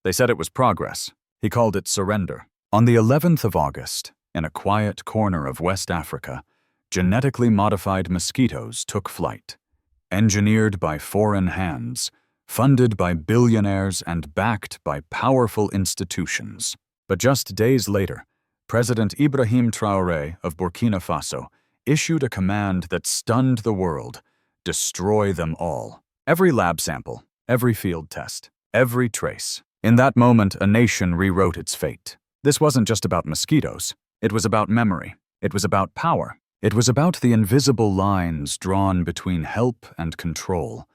They said it was progress. He called it surrender. On the 11th of August, in a quiet corner of West Africa, genetically modified mosquitoes took flight. Engineered by foreign hands, funded by billionaires and backed by powerful institutions. But just days later, President Ibrahim Traoré of Burkina Faso issued a command that stunned the world: destroy them all. Every lab sample, every field test, every trace. In that moment, a nation rewrote its fate. This wasn't just about mosquitoes. It was about memory. It was about power. It was about the invisible lines drawn between help and control,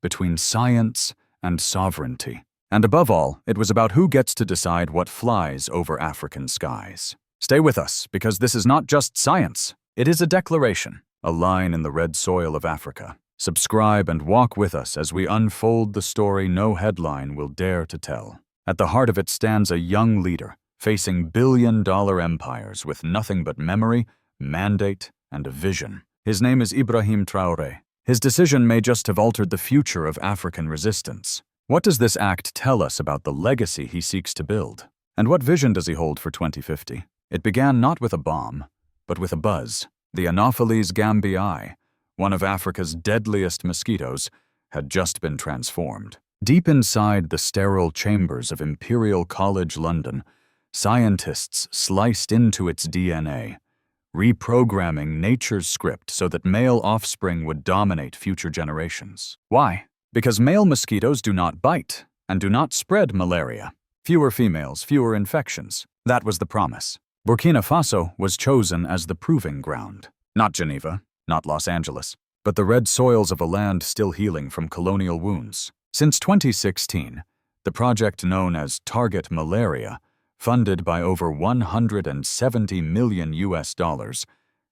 between science and sovereignty. And above all, it was about who gets to decide what flies over African skies. Stay with us, because this is not just science. It is a declaration, a line in the red soil of Africa. Subscribe and walk with us as we unfold the story no headline will dare to tell. At the heart of it stands a young leader, facing billion-dollar empires with nothing but memory, mandate, and a vision. His name is Ibrahim Traoré. His decision may just have altered the future of African resistance. What does this act tell us about the legacy he seeks to build? And what vision does he hold for 2050? It began not with a bomb, but with a buzz. The Anopheles gambiae, one of Africa's deadliest mosquitoes, had just been transformed. Deep inside the sterile chambers of Imperial College London, scientists sliced into its DNA, reprogramming nature's script so that male offspring would dominate future generations. Why? Because male mosquitoes do not bite and do not spread malaria. Fewer females, fewer infections. That was the promise. Burkina Faso was chosen as the proving ground. Not Geneva, not Los Angeles, but the red soils of a land still healing from colonial wounds. Since 2016, the project known as Target Malaria, funded by over $170 million,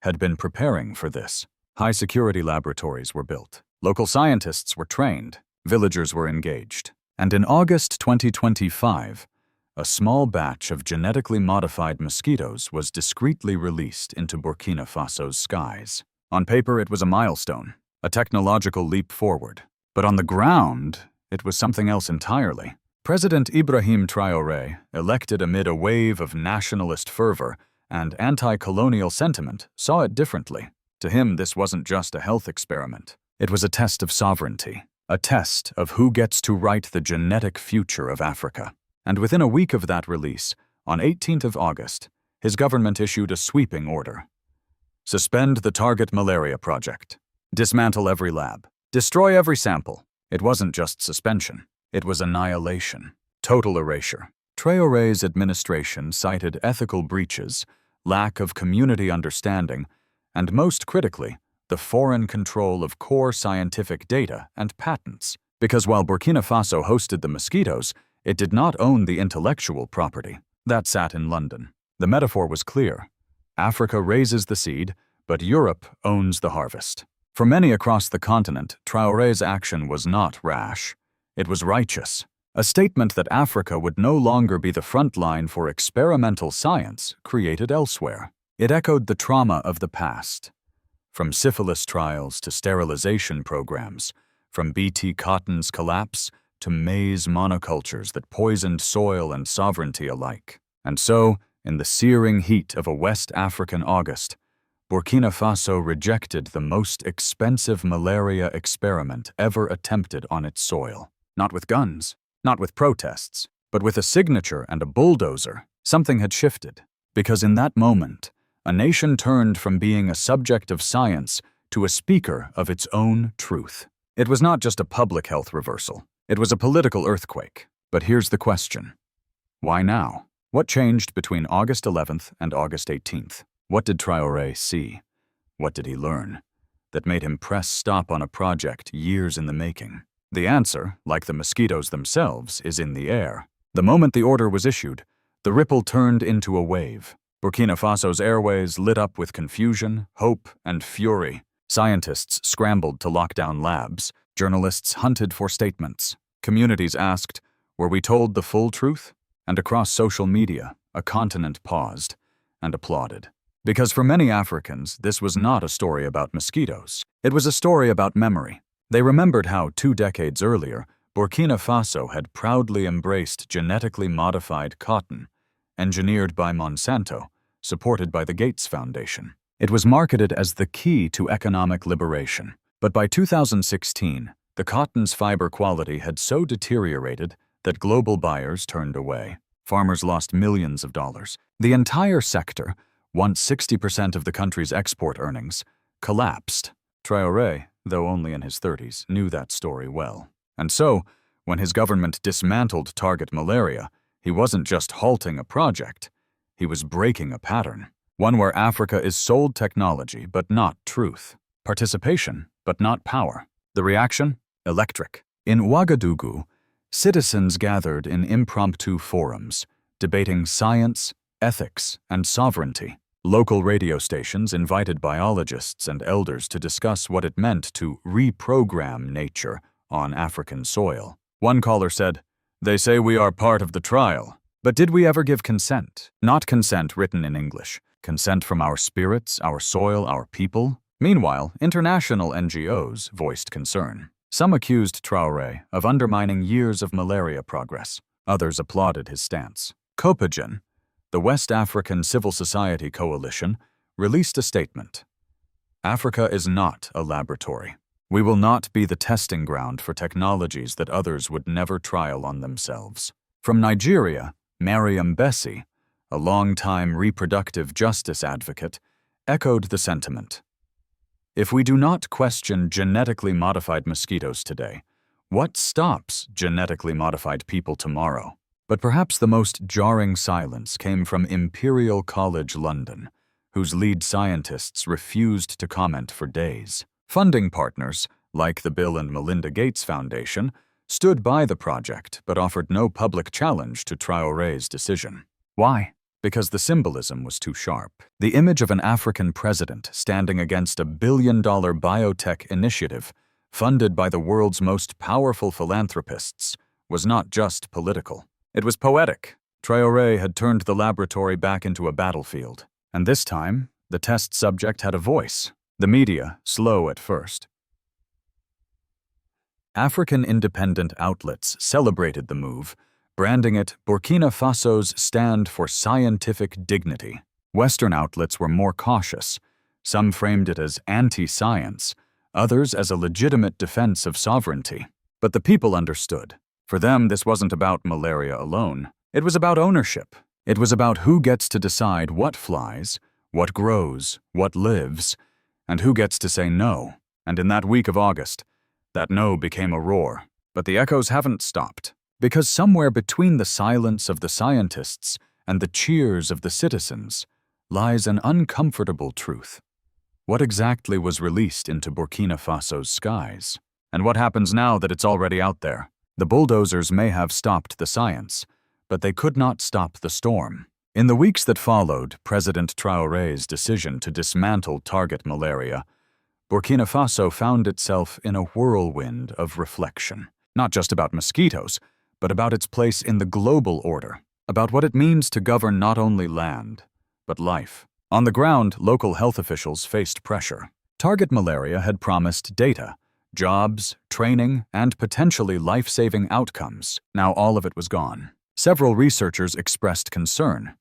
had been preparing for this. High-security laboratories were built. Local scientists were trained. Villagers were engaged. And in August 2025, a small batch of genetically modified mosquitoes was discreetly released into Burkina Faso's skies. On paper, it was a milestone, a technological leap forward. But on the ground, it was something else entirely. President Ibrahim Traoré, elected amid a wave of nationalist fervor and anti-colonial sentiment, saw it differently. To him, this wasn't just a health experiment. It was a test of sovereignty, a test of who gets to write the genetic future of Africa. And within a week of that release, on 18th of August, his government issued a sweeping order. Suspend the Target Malaria project. Dismantle every lab. Destroy every sample. It wasn't just suspension. It was annihilation. Total erasure. Traoré's administration cited ethical breaches, lack of community understanding, and most critically, the foreign control of core scientific data and patents. Because while Burkina Faso hosted the mosquitoes, it did not own the intellectual property. That sat in London. The metaphor was clear. Africa raises the seed, but Europe owns the harvest. For many across the continent, Traoré's action was not rash. It was righteous. A statement that Africa would no longer be the front line for experimental science created elsewhere. It echoed the trauma of the past. From syphilis trials to sterilization programs, from BT cotton's collapse to maize monocultures that poisoned soil and sovereignty alike. And so, in the searing heat of a West African August, Burkina Faso rejected the most expensive malaria experiment ever attempted on its soil. Not with guns, not with protests, but with a signature and a bulldozer. Something had shifted, because in that moment, a nation turned from being a subject of science to a speaker of its own truth. It was not just a public health reversal. It was a political earthquake. But here's the question. Why now? What changed between August 11th and August 18th? What did Traoré see? What did he learn that made him press stop on a project years in the making? The answer, like the mosquitoes themselves, is in the air. The moment the order was issued, the ripple turned into a wave. Burkina Faso's airways lit up with confusion, hope, and fury. Scientists scrambled to lock down labs. Journalists hunted for statements. Communities asked, were we told the full truth? And across social media, a continent paused and applauded. Because for many Africans, this was not a story about mosquitoes. It was a story about memory. They remembered how 2 decades earlier, Burkina Faso had proudly embraced genetically modified cotton, engineered by Monsanto, supported by the Gates Foundation. It was marketed as the key to economic liberation. But by 2016, the cotton's fiber quality had so deteriorated that global buyers turned away. Farmers lost millions of dollars. The entire sector, once 60% of the country's export earnings, collapsed. Traoré, though only in his 30s, knew that story well. And so, when his government dismantled Target Malaria, he wasn't just halting a project, he was breaking a pattern. One where Africa is sold technology but not truth, participation but not power. The reaction? Electric. In Ouagadougou, citizens gathered in impromptu forums, debating science, ethics, and sovereignty. Local radio stations invited biologists and elders to discuss what it meant to reprogram nature on African soil. One caller said, "They say we are part of the trial, but did we ever give consent? Not consent written in English. Consent from our spirits, our soil, our people." Meanwhile, international NGOs voiced concern. Some accused Traoré of undermining years of malaria progress. Others applauded his stance. Copagen, the West African Civil Society Coalition, released a statement. "Africa is not a laboratory. We will not be the testing ground for technologies that others would never trial on themselves." From Nigeria, Mariam Bessie, a longtime reproductive justice advocate, echoed the sentiment. "If we do not question genetically modified mosquitoes today, what stops genetically modified people tomorrow?" But perhaps the most jarring silence came from Imperial College London, whose lead scientists refused to comment for days. Funding partners, like the Bill and Melinda Gates Foundation, stood by the project but offered no public challenge to Traoré's decision. Why? Because the symbolism was too sharp. The image of an African president standing against a billion-dollar biotech initiative funded by the world's most powerful philanthropists was not just political. It was poetic. Traoré had turned the laboratory back into a battlefield. And this time, the test subject had a voice. The media, slow at first. African independent outlets celebrated the move, branding it Burkina Faso's stand for scientific dignity. Western outlets were more cautious. Some framed it as anti-science, others as a legitimate defense of sovereignty. But the people understood. For them, this wasn't about malaria alone. It was about ownership. It was about who gets to decide what flies, what grows, what lives, and who gets to say no. And in that week of August, that no became a roar. But the echoes haven't stopped. Because somewhere between the silence of the scientists and the cheers of the citizens lies an uncomfortable truth. What exactly was released into Burkina Faso's skies? And what happens now that it's already out there? The bulldozers may have stopped the science, but they could not stop the storm. In the weeks that followed President Traoré's decision to dismantle Target Malaria, Burkina Faso found itself in a whirlwind of reflection, not just about mosquitoes, but about its place in the global order, about what it means to govern not only land, but life. On the ground, local health officials faced pressure. Target Malaria had promised data, jobs, training, and potentially life-saving outcomes. Now all of it was gone. Several researchers expressed concern.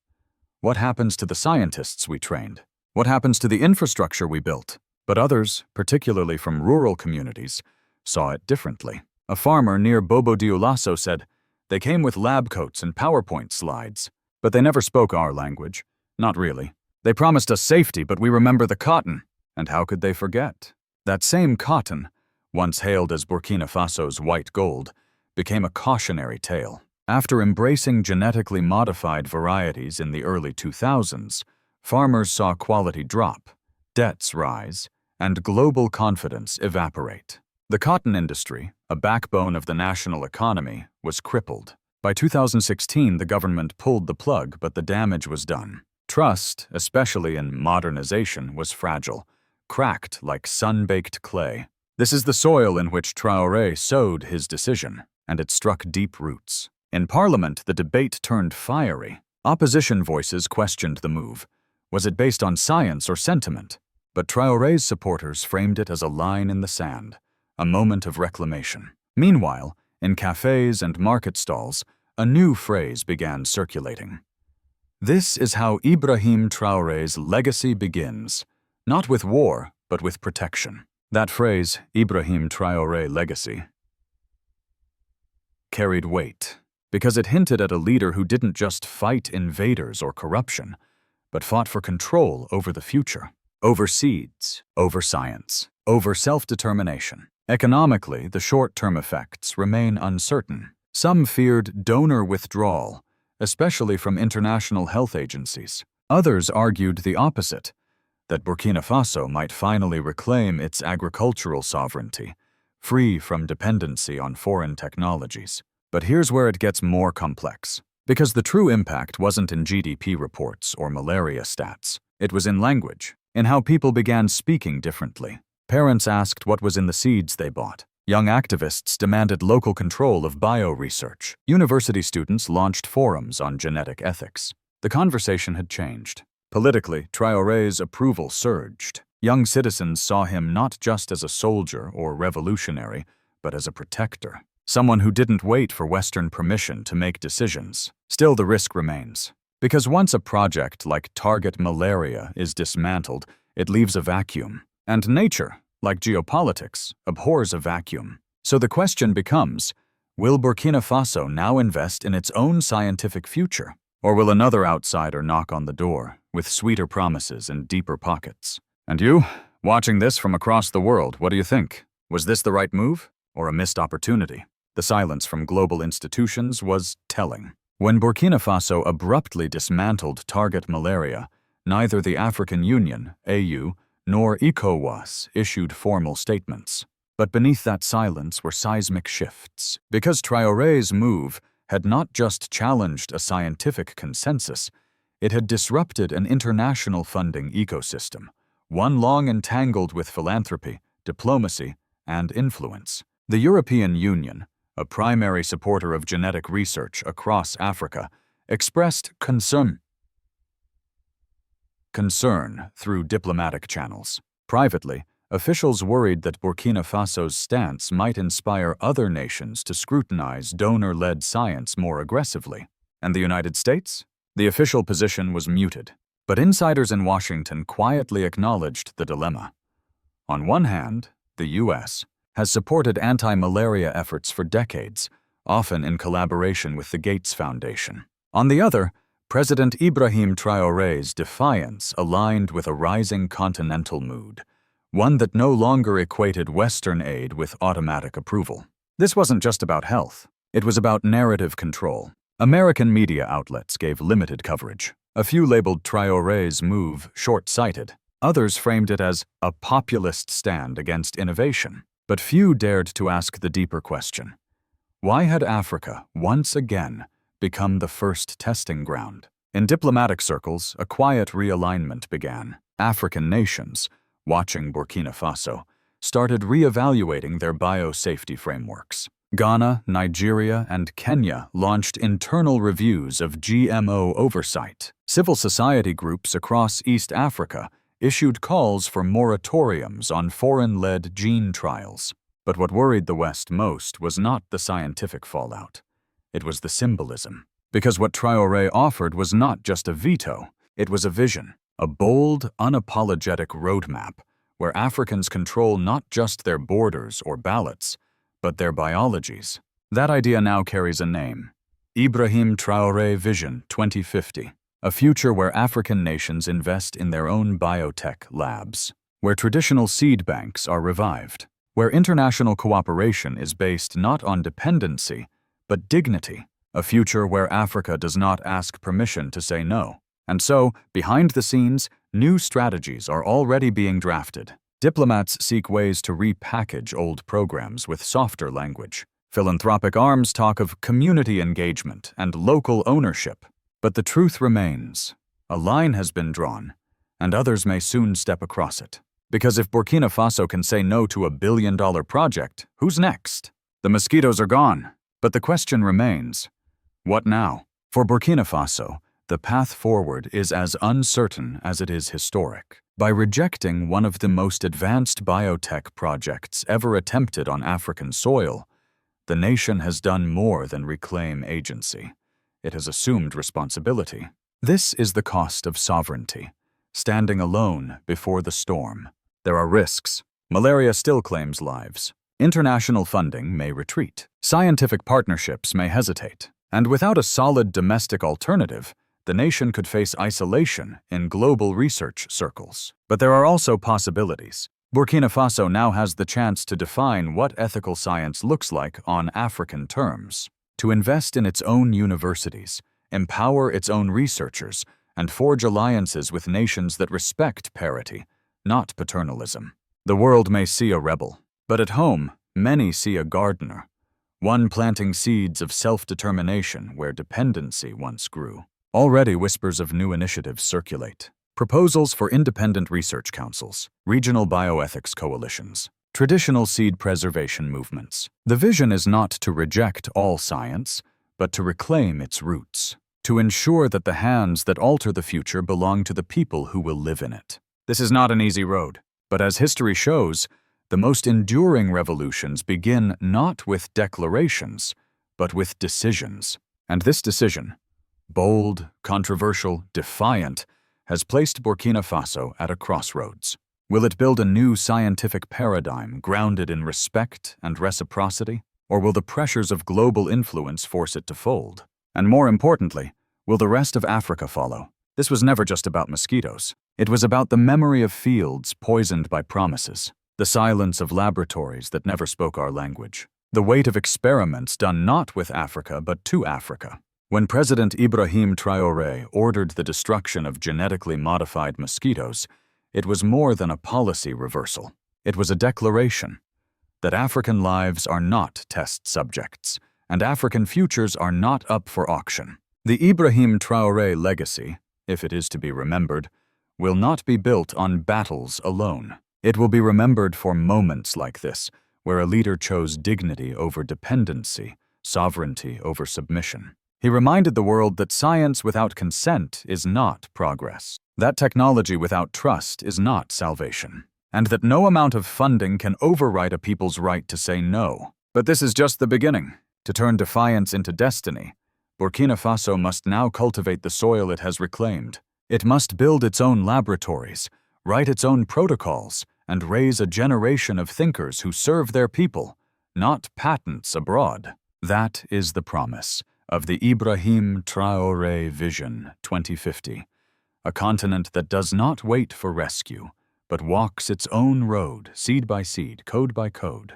What happens to the scientists we trained? What happens to the infrastructure we built? But others, particularly from rural communities, saw it differently. A farmer near Bobo Dioulasso said, "They came with lab coats and PowerPoint slides, but they never spoke our language. Not really. They promised us safety, but we remember the cotton." And how could they forget? That same cotton, once hailed as Burkina Faso's white gold, became a cautionary tale. After embracing genetically modified varieties in the early 2000s, farmers saw quality drop, debts rise, and global confidence evaporate. The cotton industry, a backbone of the national economy, was crippled. By 2016, the government pulled the plug, but the damage was done. Trust, especially in modernization, was fragile, cracked like sun-baked clay. This is the soil in which Traoré sowed his decision, and it struck deep roots. In Parliament, the debate turned fiery. Opposition voices questioned the move. Was it based on science or sentiment? But Traoré's supporters framed it as a line in the sand, a moment of reclamation. Meanwhile, In cafes and market stalls, a new phrase began circulating. This is how Ibrahim Traoré's legacy begins, not with war, but with protection. That phrase, Ibrahim Traoré legacy, carried weight because it hinted at a leader who didn't just fight invaders or corruption, but fought for control over the future, over seeds, over science, over self-determination. Economically, the short-term effects remain uncertain. Some feared donor withdrawal, especially from international health agencies. Others argued the opposite, that Burkina Faso might finally reclaim its agricultural sovereignty, free from dependency on foreign technologies. But here's where it gets more complex. Because the true impact wasn't in GDP reports or malaria stats. It was in language, in how people began speaking differently. Parents asked what was in the seeds they bought. Young activists demanded local control of bioresearch. University students launched forums on genetic ethics. The conversation had changed. Politically, Traoré's approval surged. Young citizens saw him not just as a soldier or revolutionary, but as a protector. Someone who didn't wait for Western permission to make decisions. Still, the risk remains. Because once a project like Target Malaria is dismantled, it leaves a vacuum. And nature, like geopolitics, abhors a vacuum. So the question becomes, will Burkina Faso now invest in its own scientific future? Or will another outsider knock on the door, with sweeter promises and deeper pockets? And you, watching this from across the world, what do you think? Was this the right move, or a missed opportunity? The silence from global institutions was telling. When Burkina Faso abruptly dismantled Target Malaria, neither the African Union, AU, nor ECOWAS issued formal statements. But beneath that silence were seismic shifts, because Traoré's move had not just challenged a scientific consensus, it had disrupted an international funding ecosystem, one long entangled with philanthropy, diplomacy, and influence. The European Union, a primary supporter of genetic research across Africa, expressed concern through diplomatic channels. Privately, officials worried that Burkina Faso's stance might inspire other nations to scrutinize donor-led science more aggressively. And the United States? The official position was muted, but insiders in Washington quietly acknowledged the dilemma. On one hand, the U.S. has supported anti-malaria efforts for decades, often in collaboration with the Gates Foundation. On the other, President Ibrahim Traoré's defiance aligned with a rising continental mood, one that no longer equated Western aid with automatic approval. This wasn't just about health. It was about narrative control. American media outlets gave limited coverage. A few labeled Traoré's move short-sighted. Others framed it as a populist stand against innovation. But few dared to ask the deeper question. Why had Africa, once again, become the first testing ground? In diplomatic circles, a quiet realignment began. African nations, watching Burkina Faso, started re-evaluating their biosafety frameworks. Ghana, Nigeria, and Kenya launched internal reviews of GMO oversight. Civil society groups across East Africa issued calls for moratoriums on foreign-led gene trials. But what worried the West most was not the scientific fallout. It was the symbolism. Because what Traoré offered was not just a veto, it was a vision, a bold, unapologetic roadmap where Africans control not just their borders or ballots, but their biologies. That idea now carries a name: Ibrahim Traoré Vision 2050. A future where African nations invest in their own biotech labs, where traditional seed banks are revived, where international cooperation is based not on dependency, but dignity, a future where Africa does not ask permission to say no. And so, behind the scenes, new strategies are already being drafted. Diplomats seek ways to repackage old programs with softer language. Philanthropic arms talk of community engagement and local ownership. But the truth remains. A line has been drawn, and others may soon step across it. Because if Burkina Faso can say no to $1 billion project, who's next? The mosquitoes are gone, but the question remains: what now? For Burkina Faso, the path forward is as uncertain as it is historic. By rejecting one of the most advanced biotech projects ever attempted on African soil, The nation has done more than reclaim agency. It has assumed responsibility. This is the cost of sovereignty, standing alone before the storm. There are risks. Malaria still claims lives. International funding may retreat. Scientific partnerships may hesitate. And without a solid domestic alternative, the nation could face isolation in global research circles. But there are also possibilities. Burkina Faso now has the chance to define what ethical science looks like on African terms, to invest in its own universities, empower its own researchers, and forge alliances with nations that respect parity, not paternalism. The world may see a rebel, but at home, many see a gardener, one planting seeds of self-determination where dependency once grew. Already whispers of new initiatives circulate. Proposals for independent research councils, regional bioethics coalitions, traditional seed preservation movements. The vision is not to reject all science, but to reclaim its roots, to ensure that the hands that alter the future belong to the people who will live in it. This is not an easy road, but as history shows, the most enduring revolutions begin not with declarations, but with decisions. And this decision, bold, controversial, defiant, has placed Burkina Faso at a crossroads. Will it build a new scientific paradigm grounded in respect and reciprocity? Or will the pressures of global influence force it to fold? And more importantly, will the rest of Africa follow? This was never just about mosquitoes. It was about the memory of fields poisoned by promises, the silence of laboratories that never spoke our language, the weight of experiments done not with Africa but to Africa. When President Ibrahim Traoré ordered the destruction of genetically modified mosquitoes, it was more than a policy reversal. It was a declaration that African lives are not test subjects, and African futures are not up for auction. The Ibrahim Traoré legacy, if it is to be remembered, will not be built on battles alone. It will be remembered for moments like this, where a leader chose dignity over dependency, sovereignty over submission. He reminded the world that science without consent is not progress, that technology without trust is not salvation, and that no amount of funding can override a people's right to say no. But this is just the beginning. To turn defiance into destiny, Burkina Faso must now cultivate the soil it has reclaimed. It must build its own laboratories, write its own protocols, and raise a generation of thinkers who serve their people, not patents abroad. That is the promise of the Ibrahim Traoré Vision 2050, a continent that does not wait for rescue, but walks its own road, seed by seed, code by code,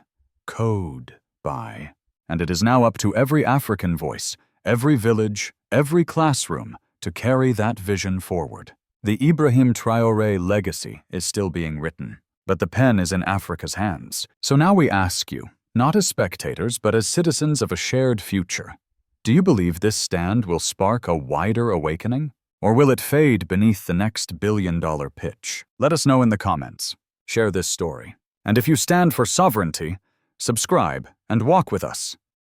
and it is now up to every African voice, every village, every classroom, to carry that vision forward. The Ibrahim Traoré legacy is still being written, but the pen is in Africa's hands. So now we ask you, not as spectators, but as citizens of a shared future, do you believe this stand will spark a wider awakening? Or will it fade beneath the next billion-dollar pitch? Let us know in the comments. Share this story. And if you stand for sovereignty, subscribe and walk with us.